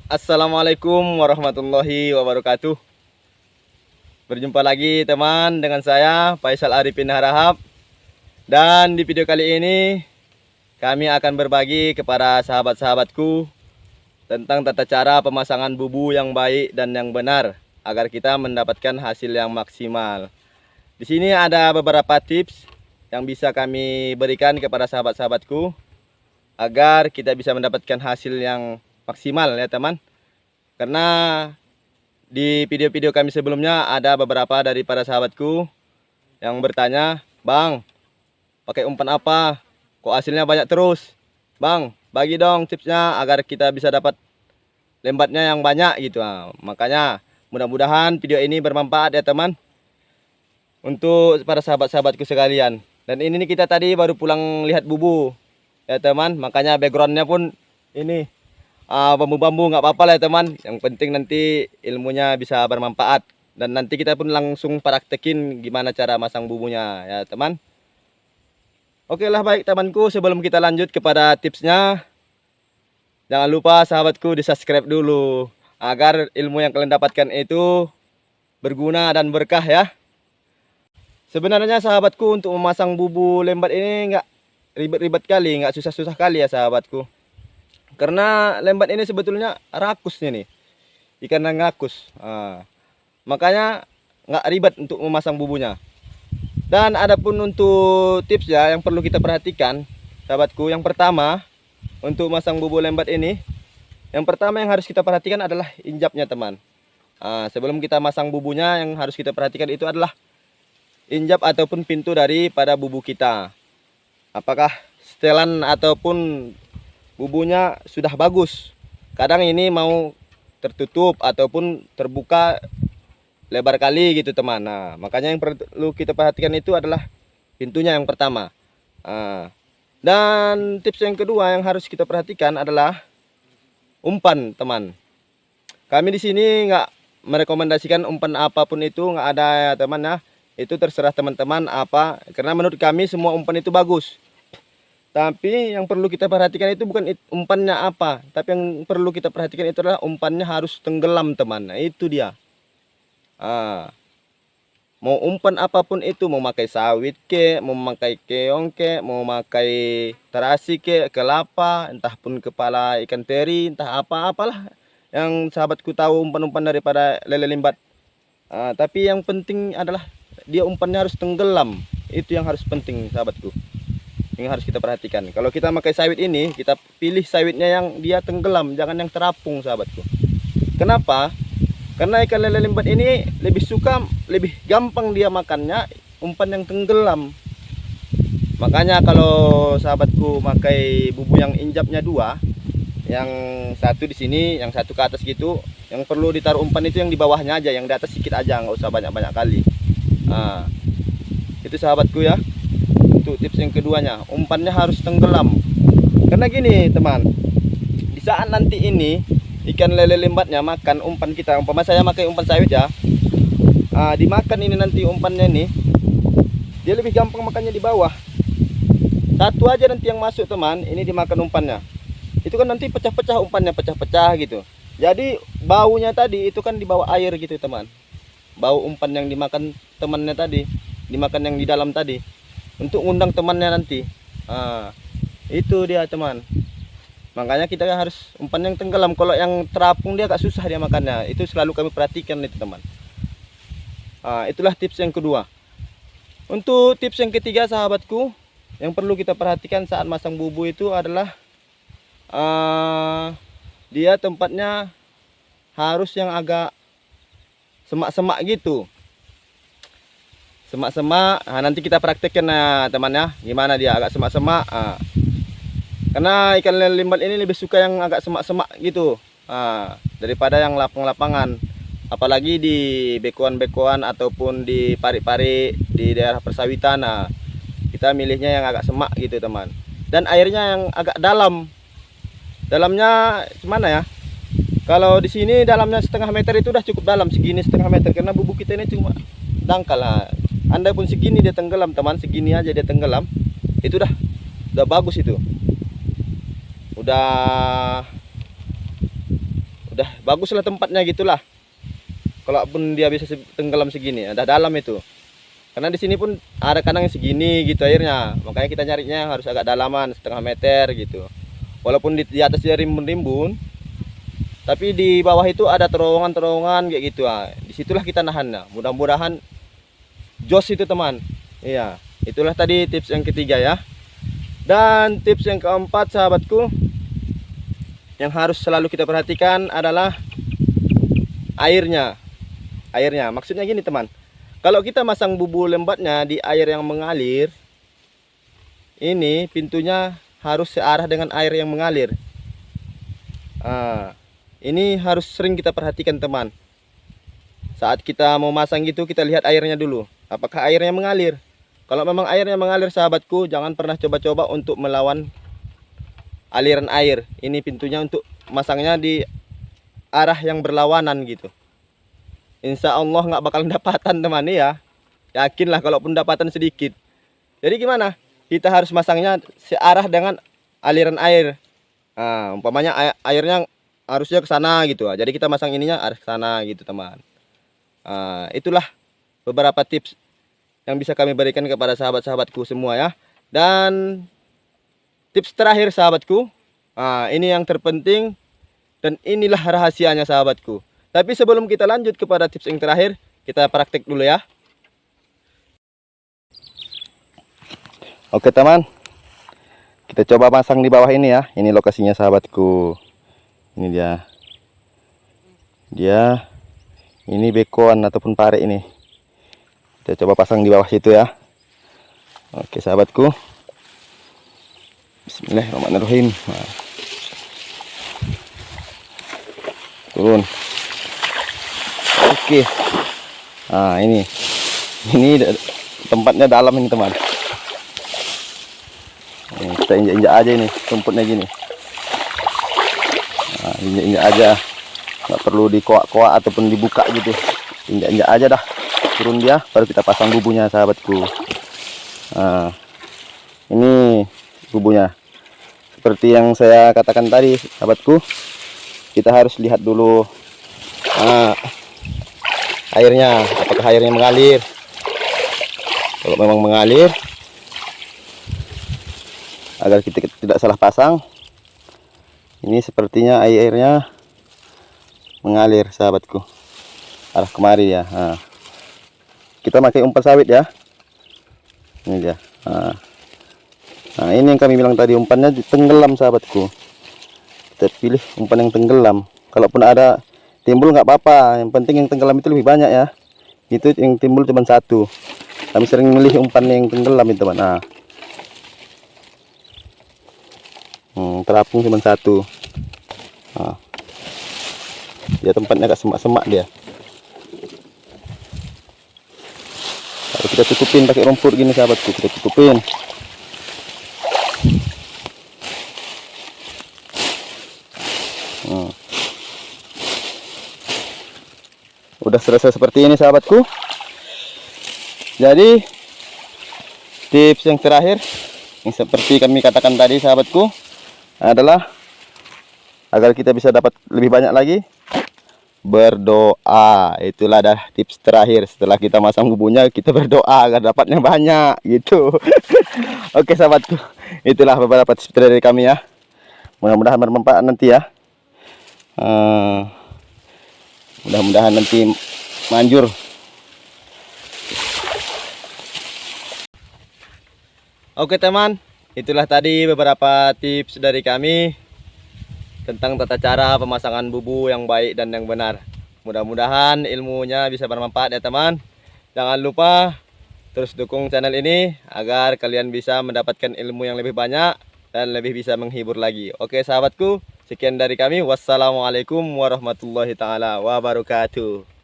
Assalamualaikum warahmatullahi wabarakatuh. Berjumpa lagi teman dengan saya Faisal Arifin Harahap. Dan di video kali ini kami akan berbagi kepada sahabat-sahabatku tentang tata cara pemasangan bubu yang baik dan yang benar agar kita mendapatkan hasil yang maksimal. Di sini ada beberapa tips yang bisa kami berikan kepada sahabat-sahabatku agar kita bisa mendapatkan hasil yang maksimal ya teman. Karena di video-video kami sebelumnya ada beberapa dari para sahabatku yang bertanya, "Bang, pakai umpan apa? Kok hasilnya banyak terus? Bang, bagi dong tipsnya agar kita bisa dapat lembatnya yang banyak," gitu. Nah, makanya mudah-mudahan video ini bermanfaat ya teman untuk para sahabat-sahabatku sekalian. Dan ini nih kita tadi baru pulang lihat bubu ya teman, makanya backgroundnya pun ini bambu-bambu nggak apa-apa lah ya teman. Yang penting nanti ilmunya bisa bermanfaat. Dan nanti kita pun langsung praktekin gimana cara masang bubunya ya teman. Oke lah baik temanku, sebelum kita lanjut kepada tipsnya, jangan lupa sahabatku di subscribe dulu agar ilmu yang kalian dapatkan itu berguna dan berkah ya. Sebenarnya sahabatku, untuk memasang bubu lembat ini nggak ribet-ribet kali, nggak susah-susah kali ya sahabatku. Karena lembat ini sebetulnya rakusnya nih, ikan yang rakus. Makanya nggak ribet untuk memasang bubunya. Dan adapun untuk tips ya yang perlu kita perhatikan, sahabatku, yang pertama untuk masang bubu lembat ini, yang pertama yang harus kita perhatikan adalah injapnya teman. Sebelum kita masang bubunya, yang harus kita perhatikan itu adalah injap ataupun pintu daripada bubu kita. Apakah setelan ataupun bubunya sudah bagus. Kadang ini mau tertutup ataupun terbuka lebar kali gitu teman. Nah, makanya yang perlu kita perhatikan itu adalah pintunya yang pertama. Dan tips yang kedua yang harus kita perhatikan adalah umpan teman. Kami di sini nggak merekomendasikan umpan apapun itu, nggak ada ya teman ya. Itu terserah teman-teman apa. Karena menurut kami semua umpan itu bagus. Tapi yang perlu kita perhatikan itu bukan umpannya apa, tapi yang perlu kita perhatikan itu adalah umpannya harus tenggelam teman. Nah, itu dia. Mau umpan apapun itu, mau pakai sawit ke, mau pakai keong ke, mau pakai terasi ke, kelapa, entah pun kepala ikan teri, entah apa-apalah yang sahabatku tahu umpan-umpan daripada lele limbat. Tapi yang penting adalah dia umpannya harus tenggelam. Itu yang harus penting sahabatku, yang harus kita perhatikan. Kalau kita pakai sawit ini, kita pilih sawitnya yang dia tenggelam, jangan yang terapung sahabatku. Kenapa? Karena ikan lele limbat ini lebih gampang dia makannya umpan yang tenggelam. Makanya kalau sahabatku pakai bubu yang injapnya dua, yang satu di sini, yang satu ke atas gitu, yang perlu ditaruh umpan itu yang di bawahnya aja, yang di atas sedikit aja, nggak usah banyak-banyak kali. Itu sahabatku ya. Untuk tips yang keduanya, umpannya harus tenggelam. Karena gini teman, di saat nanti ini ikan lele limbatnya makan umpan kita, umpama saya pakai umpan sawit ya, dimakan ini nanti umpannya ini, dia lebih gampang makannya di bawah. Satu aja nanti yang masuk teman, ini dimakan umpannya, itu kan nanti pecah-pecah umpannya, pecah-pecah gitu. Jadi baunya tadi itu kan di bawah air gitu teman, bau umpan yang dimakan temannya tadi, dimakan yang di dalam tadi, untuk ngundang temannya nanti. Itu dia teman. Makanya kita harus umpan yang tenggelam. Kalau yang terapung dia agak susah dia makannya. Itu selalu kami perhatikan itu teman. Itulah tips yang kedua. Untuk tips yang ketiga sahabatku, yang perlu kita perhatikan saat masang bubu itu adalah dia tempatnya harus yang agak semak-semak gitu. Semak-semak. Nanti kita praktekkan temannya gimana dia agak semak-semak. Karena ikan lele limbat ini lebih suka yang agak semak-semak gitu daripada yang lapang-lapangan. Apalagi di bekuan-bekuan ataupun di pari-pari di daerah persawitan. Kita milihnya yang agak semak gitu teman. Dan airnya yang agak dalam. Dalamnya gimana ya? Kalau di sini dalamnya setengah meter itu udah cukup dalam, segini setengah meter. Karena bubu kita ini cuma dangkal. Anda pun segini dia tenggelam teman, segini aja dia tenggelam. Itu udah bagus itu. udah baguslah tempatnya gitulah. Kalaupun dia bisa tenggelam segini, ada dalam itu. Karena di sini pun ada kandang segini gitu airnya. Makanya kita nyarinya harus agak dalaman, setengah meter gitu. Walaupun di atas dia rimbun-rimbun, tapi di bawah itu ada terowongan-terowongan kayak gitu. Disitulah kita nahan. Nah, mudah-mudahan jos itu teman. Iya, itulah tadi tips yang ketiga ya. Dan tips yang keempat sahabatku, yang harus selalu kita perhatikan adalah airnya. Maksudnya gini teman, kalau kita masang bubu lembatnya di air yang mengalir, ini pintunya harus searah dengan air yang mengalir. Ini harus sering kita perhatikan teman. Saat kita mau masang gitu, kita lihat airnya dulu, apakah airnya mengalir. Kalau memang airnya mengalir sahabatku, jangan pernah coba-coba untuk melawan aliran air. Ini pintunya untuk masangnya di arah yang berlawanan gitu. Insya Allah nggak bakalan dapatan teman ya. Yakinlah kalaupun dapatan sedikit. Jadi gimana? Kita harus masangnya searah dengan aliran air. Umpamanya airnya harusnya ke sana gitu. Jadi kita masang ininya arah ke sana gitu teman. Itulah beberapa tips yang bisa kami berikan kepada sahabat-sahabatku semua ya. Dan tips terakhir sahabatku, ini yang terpenting dan inilah rahasianya sahabatku. Tapi sebelum kita lanjut kepada tips yang terakhir, kita praktek dulu ya. Oke teman, kita coba pasang di bawah ini ya. Ini lokasinya sahabatku. Ini dia ini bekoan ataupun pare ini. Kita coba pasang di bawah situ ya. Oke sahabatku, bismillahirrahmanirrahim. Turun. Oke. Ini tempatnya dalam ini teman. Kita injak-injak aja ini rumputnya gini. Injak-injak aja, nggak perlu dikoak-koak ataupun dibuka gitu. Injak-injak aja dah, turun dia, baru kita pasang bubunya sahabatku. Ini bubunya seperti yang saya katakan tadi sahabatku, kita harus lihat dulu airnya, apakah airnya mengalir. Kalau memang mengalir, agar kita tidak salah pasang, ini sepertinya airnya mengalir sahabatku, arah kemari ya. Kita pakai umpan sawit ya, ini dia. Ini yang kami bilang tadi, umpannya tenggelam sahabatku. Kita pilih umpan yang tenggelam. Kalaupun ada timbul nggak apa-apa, yang penting yang tenggelam itu lebih banyak ya. Itu yang timbul cuma satu. Kami sering milih umpan yang tenggelam itu teman. Terapung cuma satu. Dia tempatnya agak semak-semak dia. Kalau kita tutupin pakai rumput gini sahabatku, kita tutupin. Udah selesai seperti ini sahabatku. Jadi tips yang terakhir yang seperti kami katakan tadi sahabatku adalah agar kita bisa dapat lebih banyak lagi, berdoa. Itulah dah tips terakhir. Setelah kita masang bubunya, kita berdoa agar dapatnya banyak gitu. Oke sahabatku, itulah beberapa tips dari kami ya. Mudah-mudahan bermanfaat nanti ya. Mudah-mudahan nanti manjur. Oke teman, itulah tadi beberapa tips dari kami tentang tata cara pemasangan bubu yang baik dan yang benar. Mudah-mudahan ilmunya bisa bermanfaat ya teman. Jangan lupa terus dukung channel ini agar kalian bisa mendapatkan ilmu yang lebih banyak dan lebih bisa menghibur lagi. Oke sahabatku, sekian dari kami. Wassalamualaikum warahmatullahi taala wabarakatuh.